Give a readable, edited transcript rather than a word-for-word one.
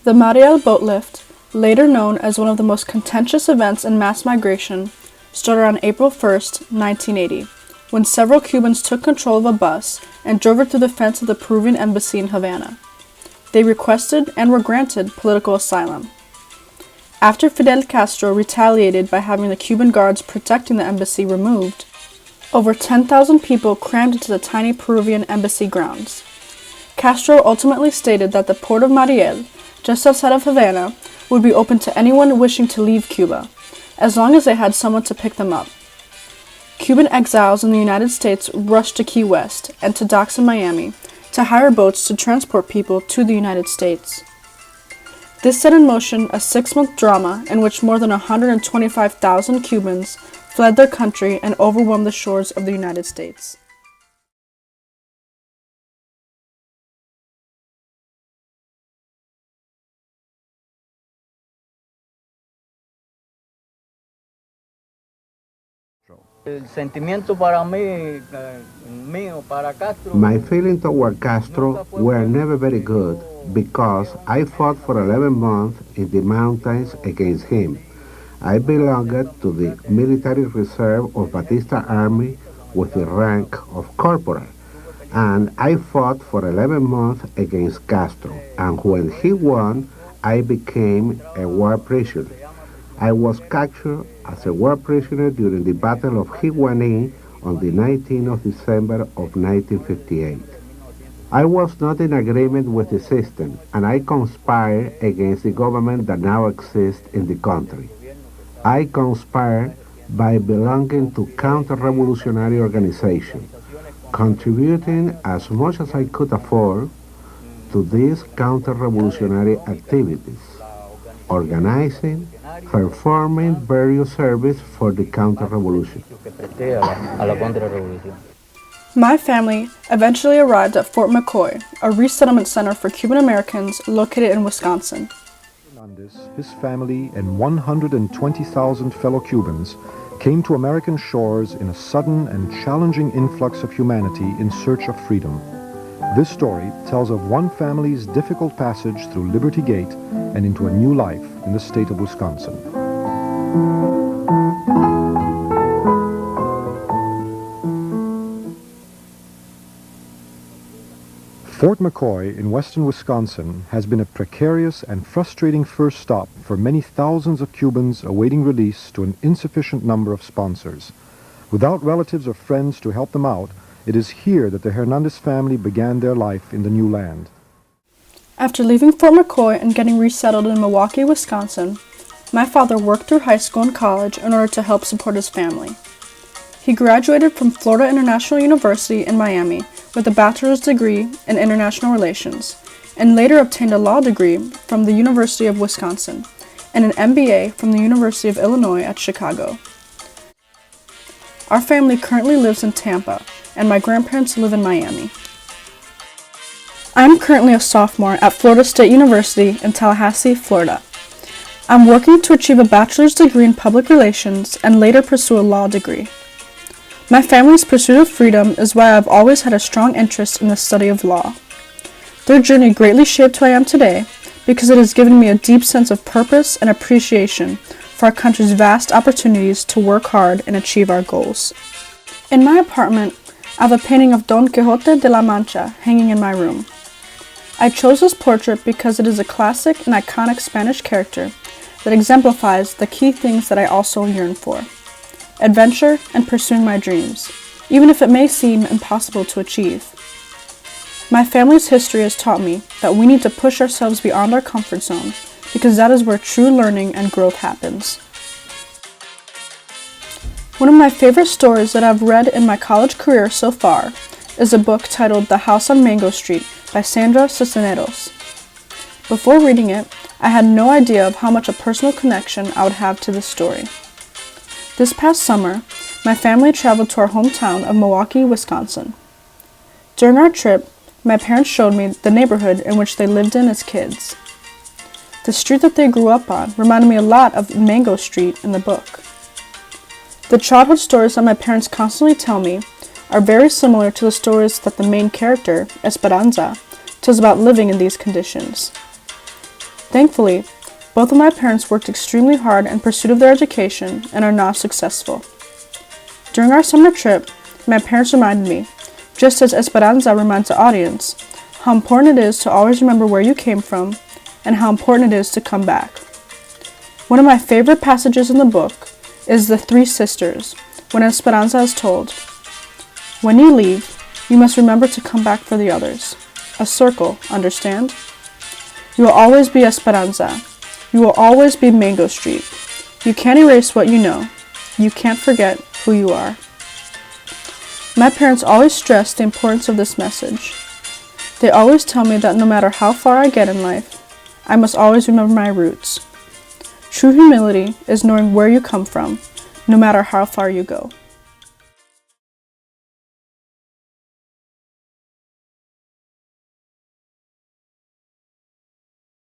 The Mariel Boat Lift, later known as one of the most contentious events in mass migration, started on April 1st, 1980, when several Cubans took control of a bus and drove it through the fence of the Peruvian embassy in Havana. They requested and were granted political asylum. After Fidel Castro retaliated by having the Cuban guards protecting the embassy removed, over 10,000 people crammed into the tiny Peruvian embassy grounds. Castro ultimately stated that the port of Mariel, just outside of Havana, would be open to anyone wishing to leave Cuba, as long as they had someone to pick them up. Cuban exiles in the United States rushed to Key West and to docks in Miami to hire boats to transport people to the United States. This set in motion a 6-month drama in which more than 125,000 Cubans fled their country and overwhelmed the shores of the United States. My feelings toward Castro were never very good because I fought for 11 months in the mountains against him. I belonged to the military reserve of Batista Army with the rank of corporal, and I fought for 11 months against Castro, and when he won, I became a war prisoner. I was captured as a war prisoner during the Battle of Higuaín on the 19th of December of 1958. I was not in agreement with the system, and I conspired against the government that now exists in the country. I conspired by belonging to counter-revolutionary organizations, contributing as much as I could afford to these counter-revolutionary activities, organizing, performing various services for the counter-revolution. My family eventually arrived at Fort McCoy, a resettlement center for Cuban Americans located in Wisconsin. His family and 120,000 fellow Cubans came to American shores in a sudden and challenging influx of humanity in search of freedom. This story tells of one family's difficult passage through Liberty Gate and into a new life in the state of Wisconsin. Fort McCoy in western Wisconsin has been a precarious and frustrating first stop for many thousands of Cubans awaiting release to an insufficient number of sponsors. Without relatives or friends to help them out, it is here that the Hernandez family began their life in the new land. After leaving Fort McCoy and getting resettled in Milwaukee, Wisconsin, my father worked through high school and college in order to help support his family. He graduated from Florida International University in Miami with a bachelor's degree in international relations, and later obtained a law degree from the University of Wisconsin and an MBA from the University of Illinois at Chicago. Our family currently lives in Tampa, and my grandparents live in Miami. I'm currently a sophomore at Florida State University in Tallahassee, Florida. I'm working to achieve a bachelor's degree in public relations and later pursue a law degree. My family's pursuit of freedom is why I've always had a strong interest in the study of law. Their journey greatly shaped who I am today because it has given me a deep sense of purpose and appreciation for our country's vast opportunities to work hard and achieve our goals. In my apartment, I have a painting of Don Quixote de la Mancha hanging in my room. I chose this portrait because it is a classic and iconic Spanish character that exemplifies the key things that I also yearn for: adventure and pursuing my dreams, even if it may seem impossible to achieve. My family's history has taught me that we need to push ourselves beyond our comfort zone because that is where true learning and growth happens. One of my favorite stories that I've read in my college career so far is a book titled The House on Mango Street by Sandra Cisneros. Before reading it, I had no idea of how much a personal connection I would have to this story. This past summer, my family traveled to our hometown of Milwaukee, Wisconsin. During our trip, my parents showed me the neighborhood in which they lived in as kids. The street that they grew up on reminded me a lot of Mango Street in the book. The childhood stories that my parents constantly tell me are very similar to the stories that the main character, Esperanza, tells about living in these conditions. Thankfully, both of my parents worked extremely hard in pursuit of their education and are now successful. During our summer trip, my parents reminded me, just as Esperanza reminds the audience, how important it is to always remember where you came from and how important it is to come back. One of my favorite passages in the book is the three sisters, when Esperanza is told, "When you leave, you must remember to come back for the others. A circle, understand? You will always be Esperanza. You will always be Mango Street. You can't erase what you know. You can't forget who you are." My parents always stress the importance of this message. They always tell me that no matter how far I get in life, I must always remember my roots. True humility is knowing where you come from, no matter how far you go.